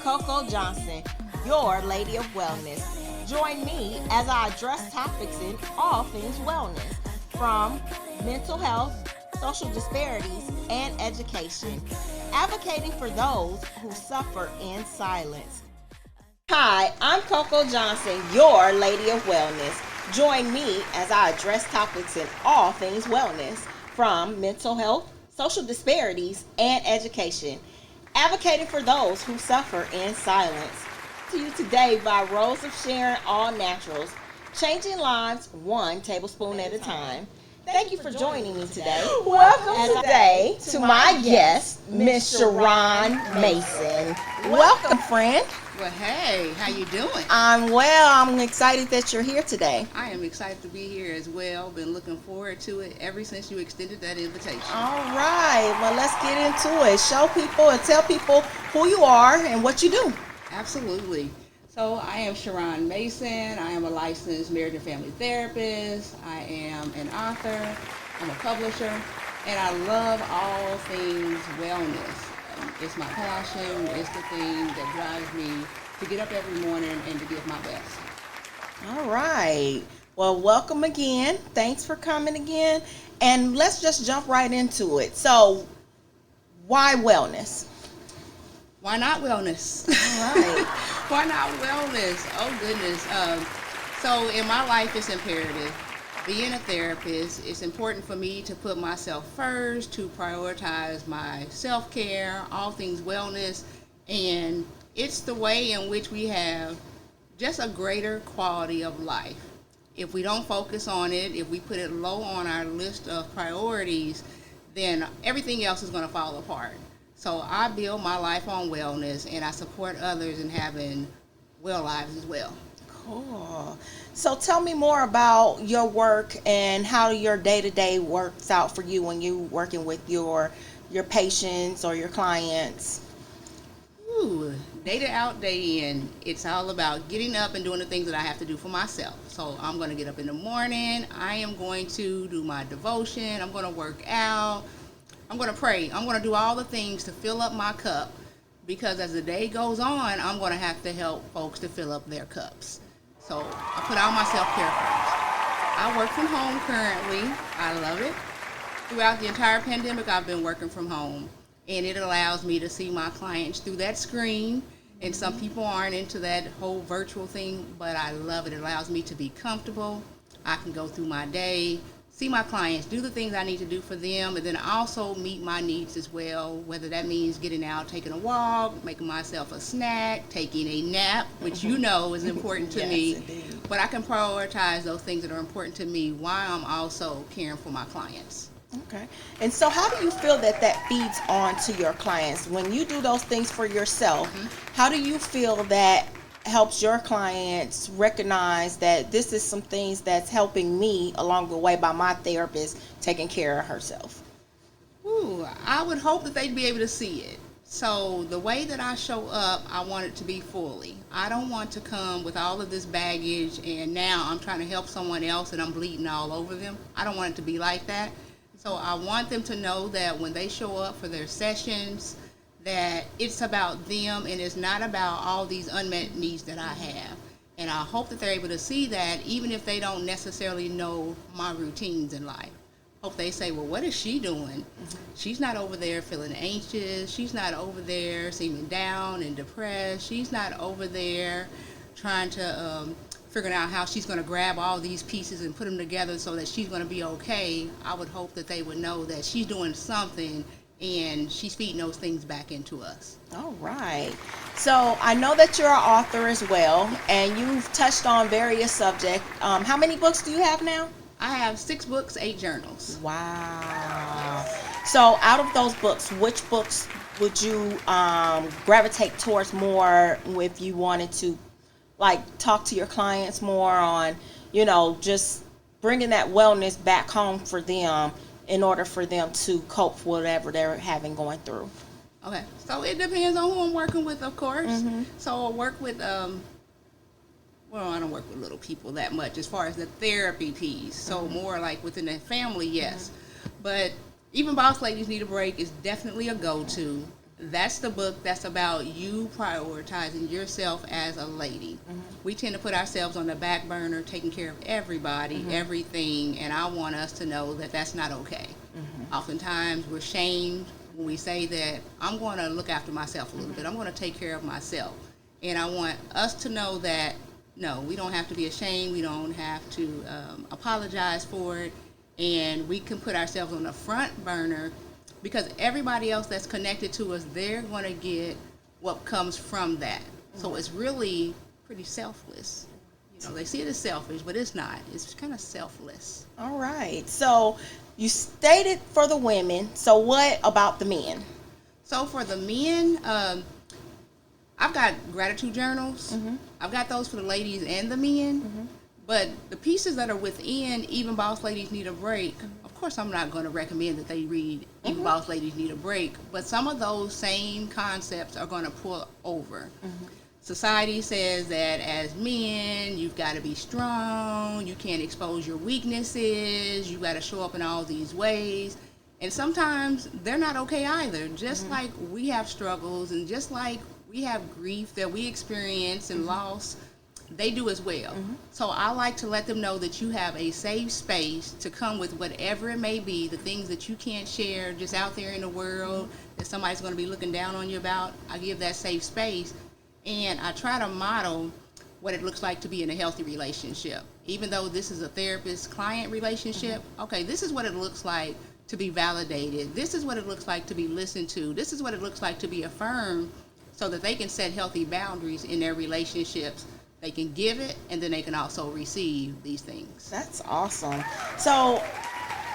CoCo Johnson, your Lady of Wellness. Join me as I address topics in all things wellness, from mental health, social disparities, and education, advocating for those who suffer in silence. Hi, I'm CoCo Johnson, your Lady of Wellness. Join me as I address topics in all things wellness, from mental health, social disparities, and education, advocating for those who suffer in silence. To you today by Rose of Sharon All Naturals, changing lives one tablespoon at a time. Thank you for joining me today. Welcome today to my guest, Miss Shar'ron Mason. Welcome, friend. Well, hey, how you doing? I'm well. I'm excited that you're here today. I am excited to be here as well. Been looking forward to it ever since you extended that invitation. All right. Well, let's get into it. Show people and tell people who you are and what you do. Absolutely. So I am Shar'ron Mason. I am a licensed marriage and family therapist. I am an author. I'm a publisher. And I love all things wellness. It's my passion. It's the thing that drives me to get up every morning and to give my best. All right. Well, welcome again. Thanks for coming again. And let's just jump right into it. So, why wellness? Why not wellness? All right. Why not wellness? Oh, goodness. So in my life, it's imperative. Being a therapist, it's important for me to put myself first, to prioritize my self-care, all things wellness, and it's the way in which we have just a greater quality of life. If we don't focus on it, if we put it low on our list of priorities, then everything else is going to fall apart. So I build my life on wellness, and I support others in having well lives as well. Cool. So tell me more about your work and how your day-to-day works out for you when you're working with your patients or your clients. Ooh, day out, day in, it's all about getting up and doing the things that I have to do for myself. So I'm going to get up in the morning. I am going to do my devotion. I'm going to work out. I'm going to pray. I'm going to do all the things to fill up my cup, because as the day goes on, I'm going to have to help folks to fill up their cups. So I put all my self-care first. I work from home currently. I love it. Throughout the entire pandemic, I've been working from home, and it allows me to see my clients through that screen. And some people aren't into that whole virtual thing, but I love it. It allows me to be comfortable. I can go through my day, see my clients, do the things I need to do for them, and then also meet my needs as well, whether that means getting out, taking a walk, making myself a snack, taking a nap, which you know is important to me. Indeed. But I can prioritize those things that are important to me while I'm also caring for my clients. Okay. And so how do you feel that feeds on to your clients? When you do those things for yourself, how do you feel that helps your clients recognize that this is some things that's helping me along the way by my therapist taking care of herself? Ooh, I would hope that they'd be able to see it. So the way that I show up, I want it to be fully. I don't want to come with all of this baggage and now I'm trying to help someone else and I'm bleeding all over them. I don't want it to be like that. So I want them to know that when they show up for their sessions, that it's about them and it's not about all these unmet needs that I have. And I hope that they're able to see that even if they don't necessarily know my routines in life. Hope they say, well, what is she doing? She's not over there feeling anxious. She's not over there seeming down and depressed. She's not over there trying to figuring out how she's going to grab all these pieces and put them together so that she's going to be okay. I would hope that they would know that she's doing something and she's feeding those things back into us. All right. So I know that you're an author as well, and you've touched on various subjects. How many books do you have now? I have 6 books, 8 journals. Wow. So out of those books, which books would you gravitate towards more if you wanted to, like, talk to your clients more on, just bringing that wellness back home for them in order for them to cope with whatever they're having going through? Okay, so it depends on who I'm working with, of course. So I work with, I don't work with little people that much as far as the therapy piece. So more like within the family, yes. But even Boss Ladies Need a Break is definitely a go-to. That's the book that's about you prioritizing yourself as a lady. We tend to put ourselves on the back burner, taking care of everybody, everything, and I want us to know that that's not okay. Oftentimes, we're shamed when we say that I'm going to look after myself a little bit. I'm going to take care of myself. And I want us to know that, no, we don't have to be ashamed. We don't have to apologize for it. And we can put ourselves on the front burner because everybody else that's connected to us, they're going to get what comes from that. So it's really pretty selfless. You know, they see it as selfish, but it's not. It's kind of selfless. All right. So you stated for the women. So what about the men? So for the men, I've got gratitude journals. I've got those for the ladies and the men. But the pieces that are within Even Boss Ladies Need a Break, of course I'm not going to recommend that they read Even Boss Ladies Need a Break, but some of those same concepts are going to pull over. Society says that as men, you've got to be strong, you can't expose your weaknesses, you got to show up in all these ways. And sometimes they're not okay either. Just like we have struggles and just like we have grief that we experience and loss, they do as well. So I like to let them know that you have a safe space to come with whatever it may be, the things that you can't share just out there in the world that somebody's going to be looking down on you about. I give that safe space. And I try to model what it looks like to be in a healthy relationship. Even though this is a therapist-client relationship, okay, this is what it looks like to be validated. This is what it looks like to be listened to. This is what it looks like to be affirmed so that they can set healthy boundaries in their relationships. They can give it, and then they can also receive these things. That's awesome. So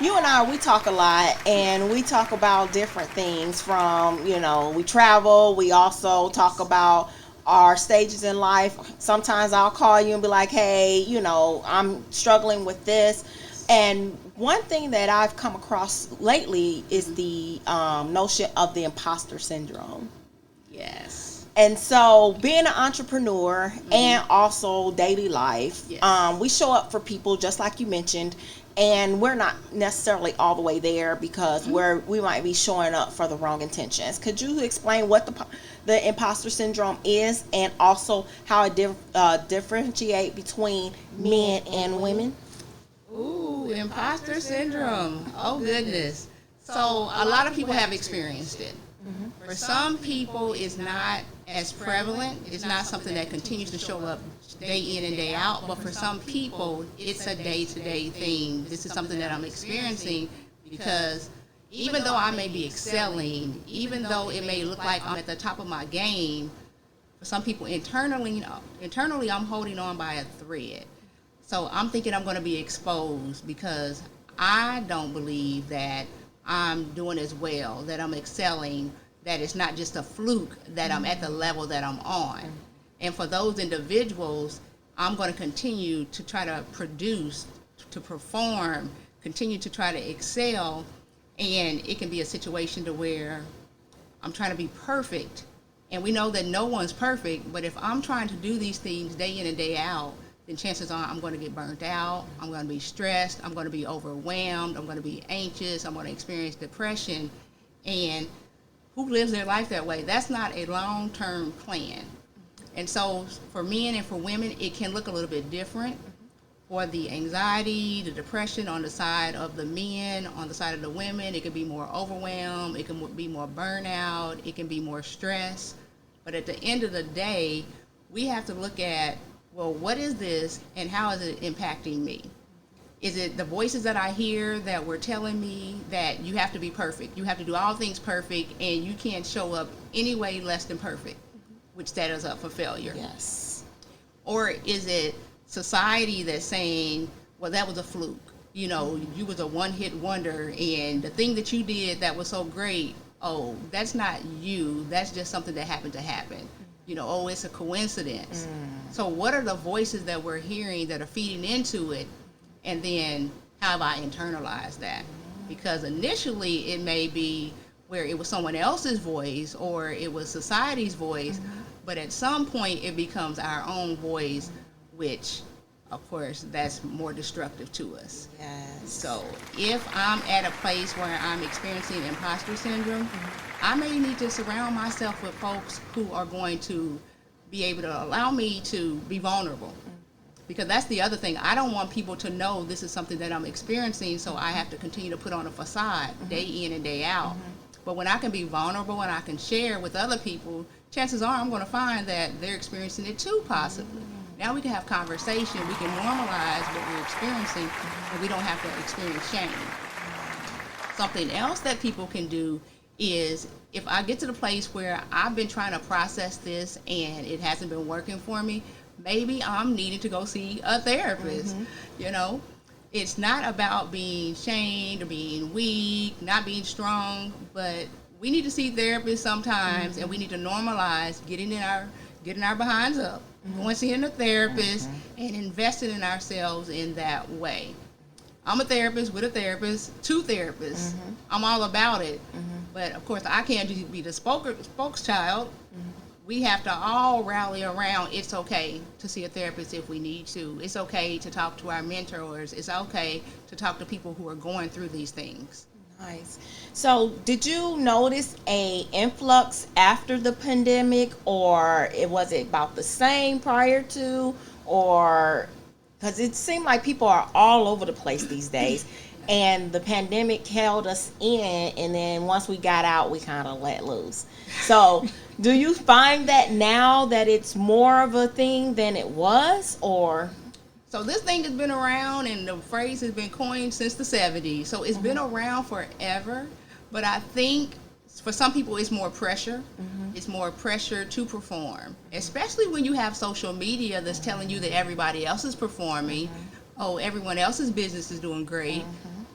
you and I, we talk a lot, and we talk about different things from, you know, we travel. We also talk about our stages in life. Sometimes I'll call you and be like, hey, you know, I'm struggling with this. And one thing that I've come across lately is the notion of the imposter syndrome. Yes. And so being an entrepreneur and also daily life, we show up for people just like you mentioned, and we're not necessarily all the way there because we might be showing up for the wrong intentions. Could you explain what the imposter syndrome is and also how it differentiate between men and women? Ooh, imposter syndrome. Oh, goodness. So a lot of people have experienced it. For some people, it's not as prevalent. It's not something that continues to show up day in and day out. But for some people, it's a day-to-day thing. This is something that I'm experiencing because even though I may be excelling, even though it may look like I'm at the top of my game, for some people internally I'm holding on by a thread. So I'm thinking I'm going to be exposed because I don't believe that I'm doing as well, that I'm excelling, that it's not just a fluke, that I'm at the level that I'm on. And for those individuals, I'm going to continue to try to produce, to perform, continue to try to excel, and it can be a situation to where I'm trying to be perfect. And we know that no one's perfect, but if I'm trying to do these things day in and day out, then chances are I'm going to get burnt out, I'm going to be stressed, I'm going to be overwhelmed, I'm going to be anxious, I'm going to experience depression. And who lives their life that way? That's not a long-term plan. And so for men and for women, it can look a little bit different. For the anxiety, the depression on the side of the men, on the side of the women, it can be more overwhelmed, it can be more burnout, it can be more stress. But at the end of the day, we have to look at, well, what is this and how is it impacting me? Is it the voices that I hear that were telling me that you have to be perfect, you have to do all things perfect, and you can't show up any way less than perfect, which set us up for failure? Yes. Or is it society that's saying, well, that was a fluke. You know, you was a one-hit wonder, and the thing that you did that was so great, oh, that's not you. That's just something that happened to happen. You know, oh, it's a coincidence. So what are the voices that we're hearing that are feeding into it? And then how have I internalized that? Because initially it may be where it was someone else's voice or it was society's voice, but at some point it becomes our own voice, which, of course, that's more destructive to us. Yes. So if I'm at a place where I'm experiencing imposter syndrome, I may need to surround myself with folks who are going to be able to allow me to be vulnerable. Because that's the other thing. I don't want people to know this is something that I'm experiencing, so I have to continue to put on a facade day in and day out. But when I can be vulnerable and I can share with other people, chances are I'm going to find that they're experiencing it too, possibly. Now we can have conversation. We can normalize what we're experiencing, and we don't have to experience shame. Something else that people can do is, if I get to the place where I've been trying to process this and it hasn't been working for me, maybe I'm needing to go see a therapist. You know, it's not about being shamed or being weak, not being strong, but we need to see therapists sometimes, and we need to normalize getting our behinds up, going seeing a therapist, and investing in ourselves in that way. I'm a therapist with a therapist, two therapists. I'm all about it. But of course, I can't just be the spokeschild. We have to all rally around. It's okay to see a therapist if we need to. It's okay to talk to our mentors. It's okay to talk to people who are going through these things. Nice. So did you notice a influx after the pandemic, or was it about the same prior to, or because it seemed like people are all over the place these days, and the pandemic held us in, and then once we got out, we kind of let loose. So do you find that now that it's more of a thing than it was, or? So this thing has been around, and the phrase has been coined since the 70s. So it's been around forever, but I think for some people it's more pressure. It's more pressure to perform, especially when you have social media that's telling you that everybody else is performing. Oh, everyone else's business is doing great.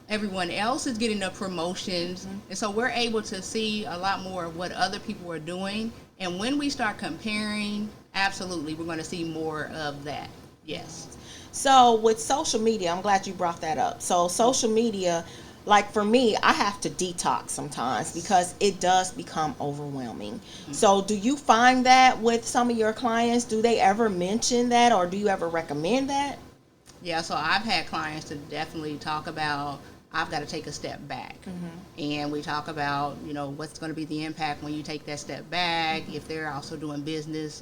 Everyone else is getting the promotions. And so we're able to see a lot more of what other people are doing. And when we start comparing, absolutely, we're going to see more of that. Yes. So with social media, I'm glad you brought that up. So social media, like for me, I have to detox sometimes because it does become overwhelming. So do you find that with some of your clients? Do they ever mention that, or do you ever recommend that? Yeah, so I've had clients to definitely talk about, I've got to take a step back. And we talk about, you know, what's going to be the impact when you take that step back, if they're also doing business,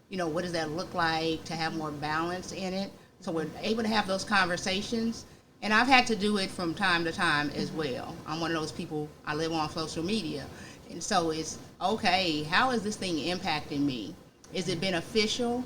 you know, what does that look like to have more balance in it? So we're able to have those conversations. And I've had to do it from time to time as well. I'm one of those people, I live on social media. And so it's, okay, how is this thing impacting me? Is it beneficial?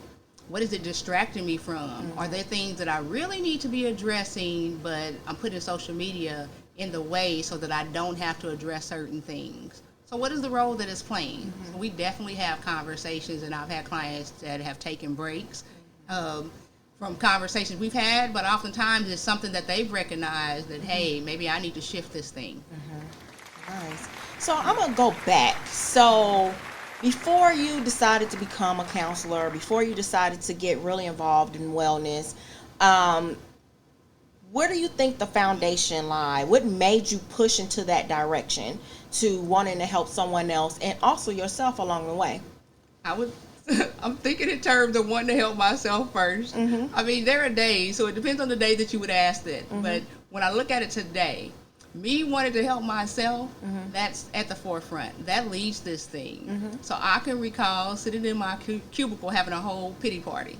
What is it distracting me from? Are there things that I really need to be addressing, but I'm putting social media in the way so that I don't have to address certain things? So what is the role that it's playing? So we definitely have conversations, and I've had clients that have taken breaks from conversations we've had, but oftentimes it's something that they've recognized that, hey, maybe I need to shift this thing. Nice. So I'm going to go back. So before you decided to become a counselor, before you decided to get really involved in wellness, where do you think the foundation lied? What made you push into that direction to wanting to help someone else and also yourself along the way? I'm thinking in terms of wanting to help myself first. I mean, there are days, so it depends on the day that you would ask that. But when I look at it today, me wanting to help myself, that's at the forefront. That leads this thing. So I can recall sitting in my cubicle having a whole pity party.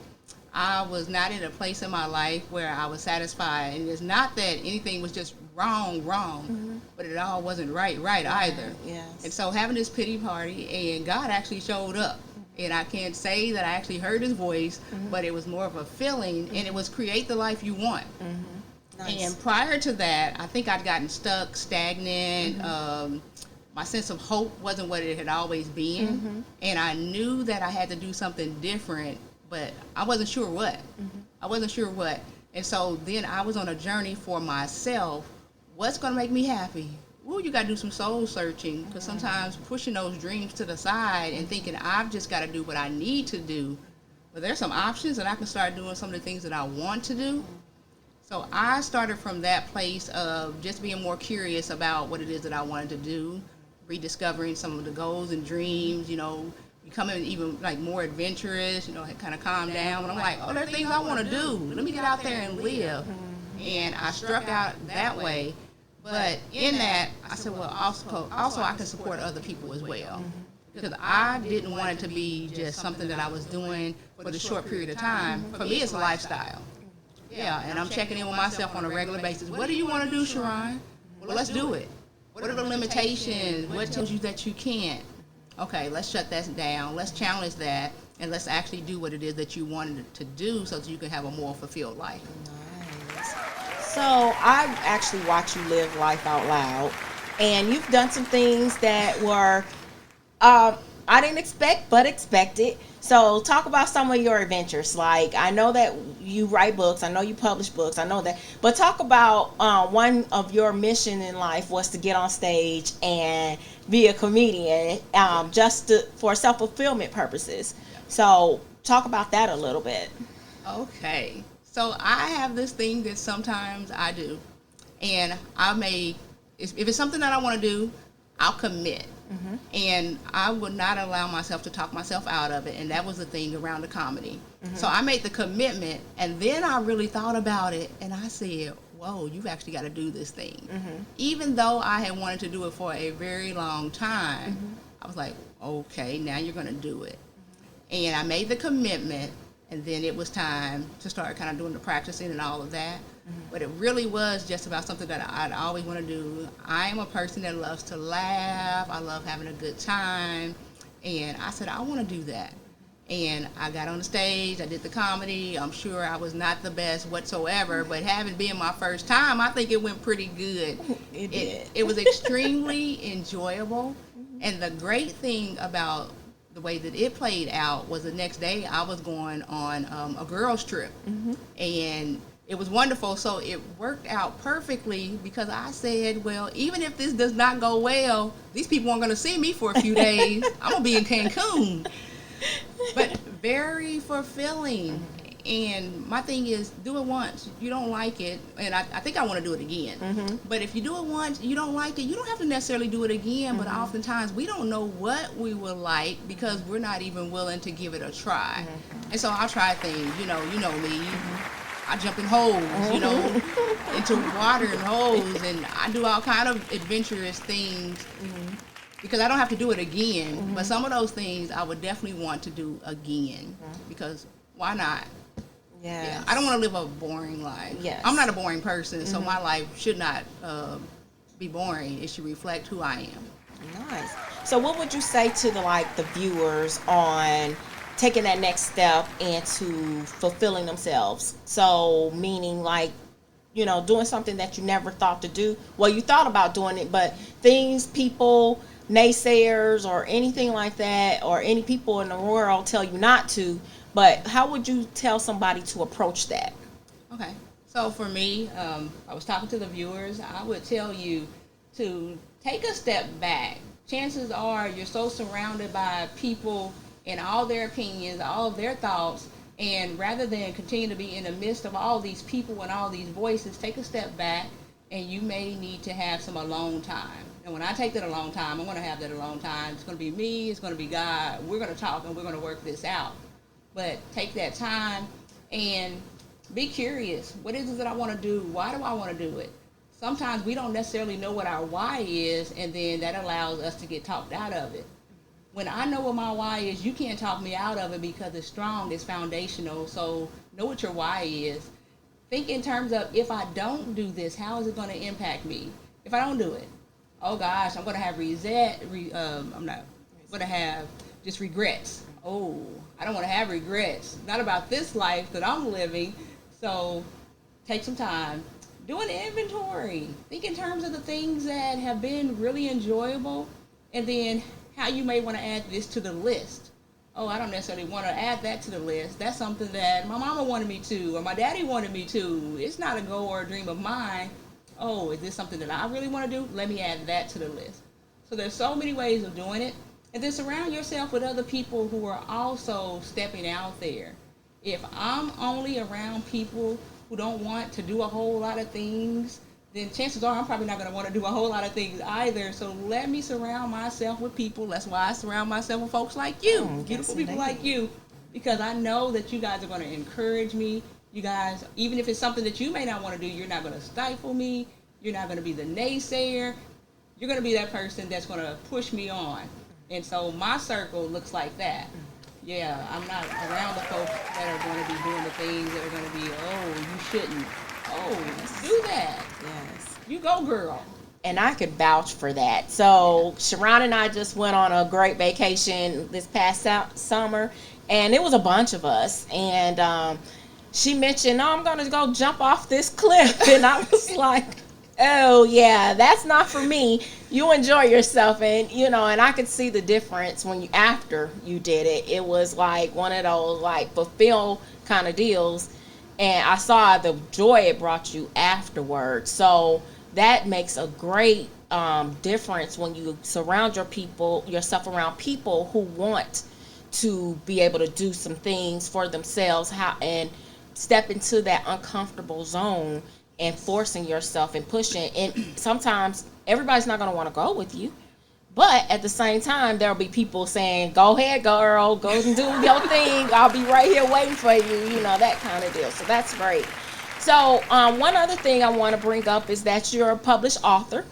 I was not in a place in my life where I was satisfied. And it's not that anything was just wrong, but it all wasn't right either. Yes. And so having this pity party, and God actually showed up. And I can't say that I actually heard his voice, but it was more of a feeling, and it was create the life you want. Nice. And prior to that, I think I'd gotten stuck, stagnant. My sense of hope wasn't what it had always been. And I knew that I had to do something different, but I wasn't sure what. And so then I was on a journey for myself. What's going to make me happy? Well, you got to do some soul searching, because sometimes pushing those dreams to the side and thinking I've just got to do what I need to do. But there's some options, and I can start doing some of the things that I want to do. So I started from that place of just being more curious about what it is that I wanted to do, rediscovering some of the goals and dreams, you know, becoming even like more adventurous, you know, kind of calm down. And I'm like, oh, there are things I want to do. Let me get out there and live. And I struck out that way. But in that, I said, well, also I can support other people as well. Because I didn't want it to be just something that I was doing for the short period of time. For me, it's a lifestyle. Yeah, and I'm checking in with myself on a regular basis. What do you want to do, Shar'ron? Well, let's do it. What are the limitations? What tells you that you can't? Okay, let's shut that down. Let's challenge that, and let's actually do what it is that you wanted to do so that you can have a more fulfilled life. Nice. So I actually watch you live life out loud, and you've done some things that were I didn't expect, but expected. So talk about some of your adventures. Like, I know that you write books. I know you publish books. I know that. But talk about one of your mission in life was to get on stage and be a comedian for self-fulfillment purposes. So talk about that a little bit. Okay. So I have this thing that sometimes I do. And if it's something that I want to do, I'll commit. Mm-hmm. And I would not allow myself to talk myself out of it. And that was the thing around the comedy. Mm-hmm. So I made the commitment, and then I really thought about it, and I said, whoa, you've actually got to do this thing. Mm-hmm. Even though I had wanted to do it for a very long time, mm-hmm. I was like, okay, now you're going to do it. Mm-hmm. And I made the commitment, and then it was time to start kind of doing the practicing and all of that. Mm-hmm. But it really was just about something that I'd always want to do. I am a person that loves to laugh. I love having a good time. And I said, I want to do that. And I got on the stage. I did the comedy. I'm sure I was not the best whatsoever, but having been my first time, I think it went pretty good. It did. It was extremely enjoyable. Mm-hmm. And the great thing about the way that it played out was the next day I was going on a girls' trip. Mm-hmm. And it was wonderful. So it worked out perfectly because I said, well, even if this does not go well, these people aren't going to see me for a few days. I'm going to be in Cancun. But very fulfilling. And my thing is, do it once. You don't like it. And I think I want to do it again. Mm-hmm. But if you do it once, you don't like it, you don't have to necessarily do it again. Mm-hmm. But oftentimes we don't know what we will like because we're not even willing to give it a try. Mm-hmm. And so I'll try things. You know me. Mm-hmm. I jump in holes, into water and holes, and I do all kind of adventurous things mm-hmm. because I don't have to do it again. Mm-hmm. But some of those things I would definitely want to do again mm-hmm. because why not? Yes. Yeah. I don't want to live a boring life. Yes. I'm not a boring person, mm-hmm. so my life should not be boring. It should reflect who I am. Nice. So what would you say to the viewers on taking that next step into fulfilling themselves? So meaning doing something that you never thought to do. Well, you thought about doing it, but things, people, naysayers or anything like that, or any people in the world tell you not to, but how would you tell somebody to approach that? Okay. So for me, I was talking to the viewers, I would tell you to take a step back. Chances are you're so surrounded by people and all their opinions, all their thoughts, and rather than continue to be in the midst of all these people and all these voices, take a step back, and you may need to have some alone time. And when I take that alone time, I'm going to have that alone time. It's going to be me, it's going to be God. We're going to talk and we're going to work this out. But take that time and be curious. What is it that I want to do? Why do I want to do it? Sometimes we don't necessarily know what our why is, and then that allows us to get talked out of it. When I know what my why is, you can't talk me out of it because it's strong, it's foundational. So know what your why is. Think in terms of, if I don't do this, how is it going to impact me? If I don't do it, oh gosh, I'm going to have I'm not going to have just regrets. Oh, I don't want to have regrets. Not about this life that I'm living. So take some time. Do an inventory. Think in terms of the things that have been really enjoyable, and then how you may want to add this to the list. Oh, I don't necessarily want to add that to the list. That's something that my mama wanted me to, or my daddy wanted me to. It's not a goal or a dream of mine. Oh, is this something that I really want to do? Let me add that to the list. So there's so many ways of doing it. And then surround yourself with other people who are also stepping out there. If I'm only around people who don't want to do a whole lot of things, then chances are I'm probably not going to want to do a whole lot of things either. So let me surround myself with people. That's why I surround myself with folks like you, beautiful people like you, because I know that you guys are going to encourage me. You guys, even if it's something that you may not want to do, you're not going to stifle me. You're not going to be the naysayer. You're going to be that person that's going to push me on. And so my circle looks like that. Yeah, I'm not around the folks that are going to be doing the things that are going to be, oh, you shouldn't. Oh, do that. Yes. You go, girl. And I could vouch for that. So Shar'ron and I just went on a great vacation this past summer, and it was a bunch of us. And she mentioned, "Oh, I'm going to go jump off this cliff," and I was like, "Oh yeah, that's not for me. You enjoy yourself." And and I could see the difference when after you did it. It was like one of those like fulfill kind of deals, and I saw the joy it brought you afterwards. So that makes a great difference when you surround yourself around people who want to be able to do some things for themselves, and step into that uncomfortable zone and forcing yourself and pushing. And sometimes everybody's not going to want to go with you, but at the same time there'll be people saying, "Go ahead, girl, go and do your thing. I'll be right here waiting for you," that kind of deal. So that's great. So one other thing I want to bring up is that you're a published author,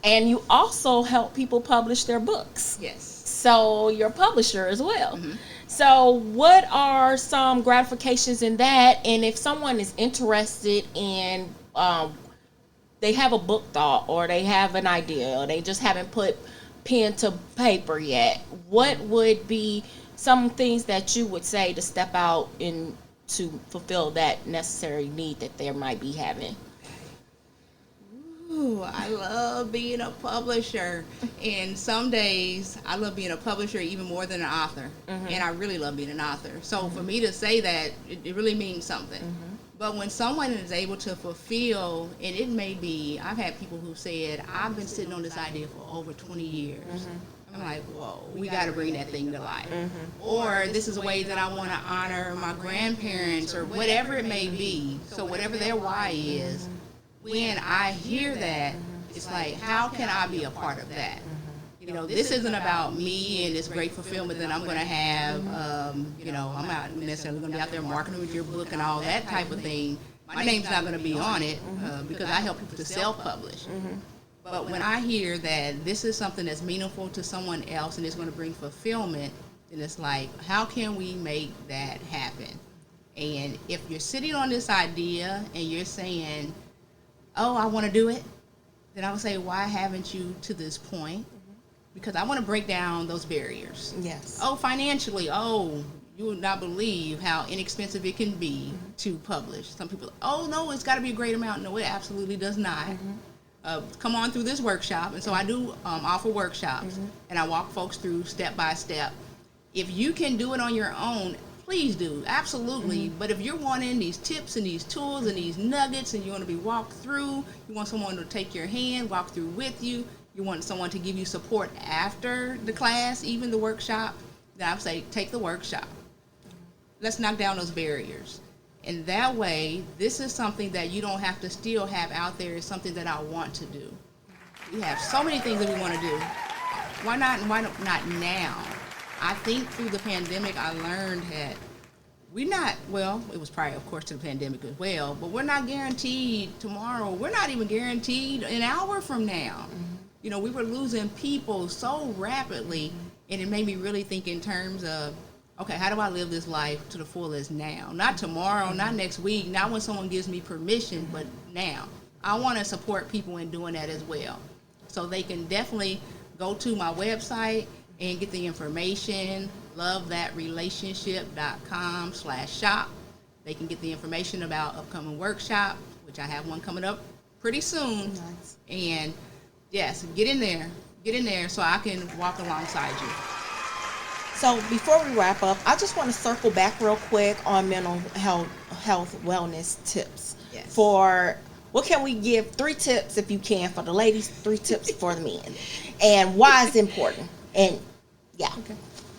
and you also help people publish their books. Yes. So you're a publisher as well. So what are some gratifications in that? And if someone is interested in, they have a book thought, or they have an idea, or they just haven't put pen to paper yet, what would be some things that you would say to step out in to fulfill that necessary need that they might be having? Ooh, I love being a publisher. And some days I love being a publisher even more than an author. And I really love being an author. So for me to say that, it really means something. But when someone is able to fulfill, and it may be, I've had people who said, "I've been sitting on this idea for over 20 years. I'm like, whoa, we got to bring that thing to life. Or this is a way that I want to honor my grandparents, or whatever it may be. So whatever their why is, when I hear that, it's like, how can I be a part of that? This isn't about me and this great fulfillment that I'm going to have. I'm not necessarily going to be out there marketing with your book and all that type of thing. My name's not going to be on it because I help people to self-publish. But when I hear that this is something that's meaningful to someone else and it's going to bring fulfillment, then it's like, how can we make that happen? And if you're sitting on this idea and you're saying, "Oh, I want to do it," then I would say, why haven't you to this point? Because I want to break down those barriers. Yes. Oh, financially, you would not believe how inexpensive it can be to publish. Some people, "Oh, no, it's got to be a great amount." No, it absolutely does not. Come on through this workshop. And so I do offer workshops, and I walk folks through step by step. If you can do it on your own, please do, absolutely. But if you're wanting these tips and these tools and these nuggets, and you want to be walked through, you want someone to take your hand, walk through with you, you want someone to give you support after the class, even the workshop, then I would say take the workshop. Let's knock down those barriers. And that way, this is something that you don't have to still have out there. It's something that I want to do. We have so many things that we want to do. Why not now? I think through the pandemic, I learned that it was prior, of course, to the pandemic as well, but we're not guaranteed tomorrow. We're not even guaranteed an hour from now. We were losing people so rapidly, and it made me really think in terms of, okay, how do I live this life to the fullest now? Not tomorrow, not next week, not when someone gives me permission, but now. I want to support people in doing that as well. So they can definitely go to my website and get the information, lovethatrelationship.com/shop. They can get the information about upcoming workshop, which I have one coming up pretty soon. Nice. And yes, get in there so I can walk alongside you. So before we wrap up, I just want to circle back real quick on mental health wellness tips. Yes. For what can we give 3 tips if you can for the ladies, 3 tips for the men, and why it's important? And yeah.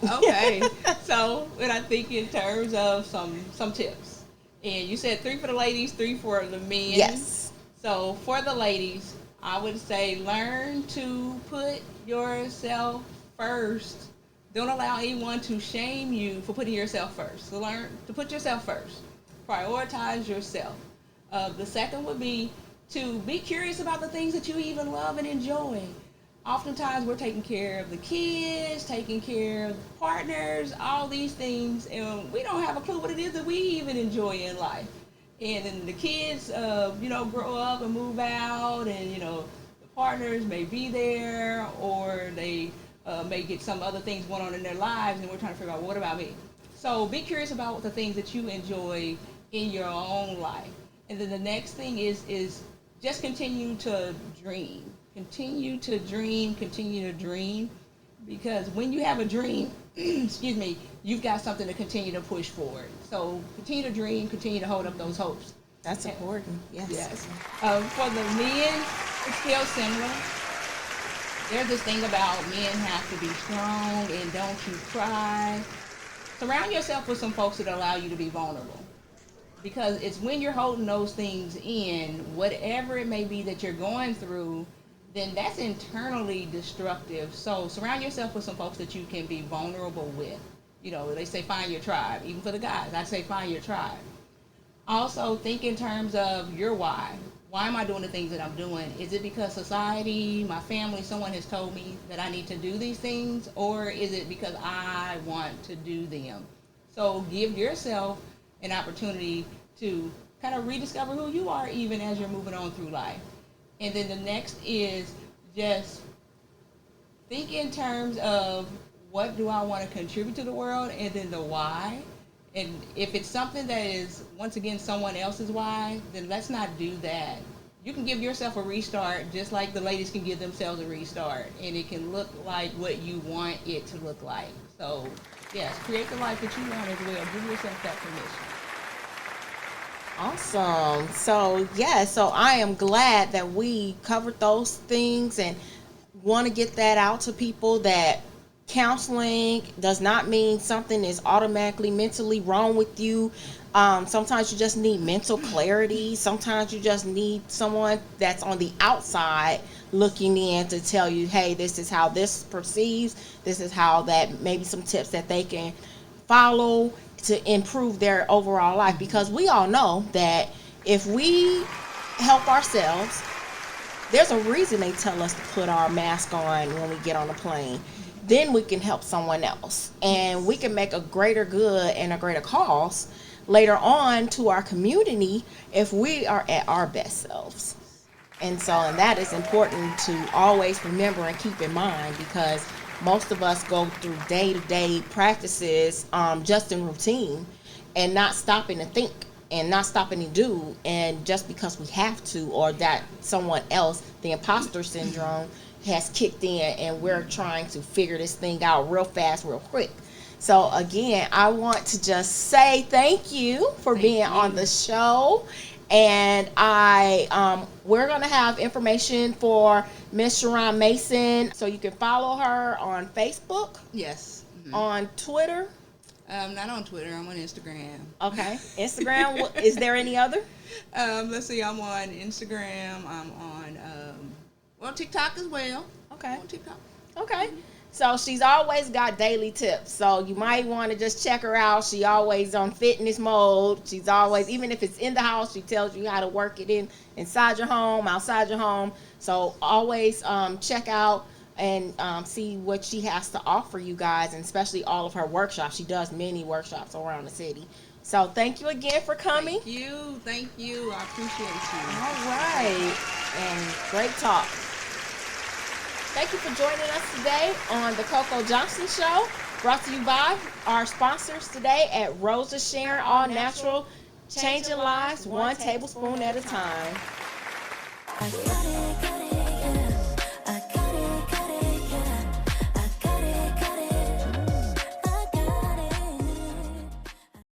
Okay. So when I think in terms of some tips, and you said 3 for the ladies, 3 for the men. Yes. So for the ladies, I would say learn to put yourself first. Don't allow anyone to shame you for putting yourself first. So learn to put yourself first. Prioritize yourself. The second would be to be curious about the things that you even love and enjoy. Oftentimes we're taking care of the kids, taking care of the partners, all these things, and we don't have a clue what it is that we even enjoy in life. And then the kids, grow up and move out, and the partners may be there, or they may get some other things going on in their lives, and we're trying to figure out, well, what about me? So be curious about the things that you enjoy in your own life. And then the next thing is just continue to dream. Continue to dream, because when you have a dream, excuse me, you've got something to continue to push forward. So continue to dream, continue to hold up those hopes. That's important. Yes. For the men, it's still similar. There's this thing about men have to be strong and don't you cry. Surround yourself with some folks that allow you to be vulnerable. Because it's when you're holding those things in, whatever it may be that you're going through, then that's internally destructive. So surround yourself with some folks that you can be vulnerable with. They say find your tribe. Even for the guys, I say find your tribe. Also, think in terms of your why. Why am I doing the things that I'm doing? Is it because society, my family, someone has told me that I need to do these things? Or is it because I want to do them? So give yourself an opportunity to kind of rediscover who you are even as you're moving on through life. And then the next is just think in terms of what do I want to contribute to the world, and then the why. And if it's something that is, once again, someone else's why, then let's not do that. You can give yourself a restart just like the ladies can give themselves a restart. And it can look like what you want it to look like. So, yes, create the life that you want as well. Give yourself that permission. Awesome. So I am glad that we covered those things and want to get that out to people that counseling does not mean something is automatically mentally wrong with you. Sometimes you just need mental clarity. Sometimes you just need someone that's on the outside looking in to tell you, hey, this is how this perceives. This is how that, maybe some tips that they can follow to improve their overall life, because we all know that if we help ourselves, there's a reason they tell us to put our mask on when we get on a plane. Then we can help someone else, and we can make a greater good and a greater cause later on to our community if we are at our best selves. And that is important to always remember and keep in mind, because most of us go through day-to-day practices just in routine and not stopping to think and not stopping to do, and just because we have to, or that someone else, the imposter syndrome, has kicked in and we're trying to figure this thing out real fast, real quick. So again, I want to just say thank you for being on the show. And we're going to have information for Miss Shar'ron Mason. So you can follow her on Facebook. Yes. Mm-hmm. On Twitter. Not on Twitter. I'm on Instagram. Okay. Instagram. Is there any other? Let's see. I'm on Instagram. I'm on, TikTok as well. Okay. On TikTok. Okay. Mm-hmm. So she's always got daily tips. So you might want to just check her out. She always on fitness mode. She's always, even if it's in the house, she tells you how to work it inside your home, outside your home. So always check out and see what she has to offer you guys, and especially all of her workshops. She does many workshops around the city. So thank you again for coming. Thank you. I appreciate you. All right. And great talk. Thank you for joining us today on the CoCo Johnson Show, brought to you by our sponsors today at Rosa Sharon All Natural, changing lives one tablespoon at a time.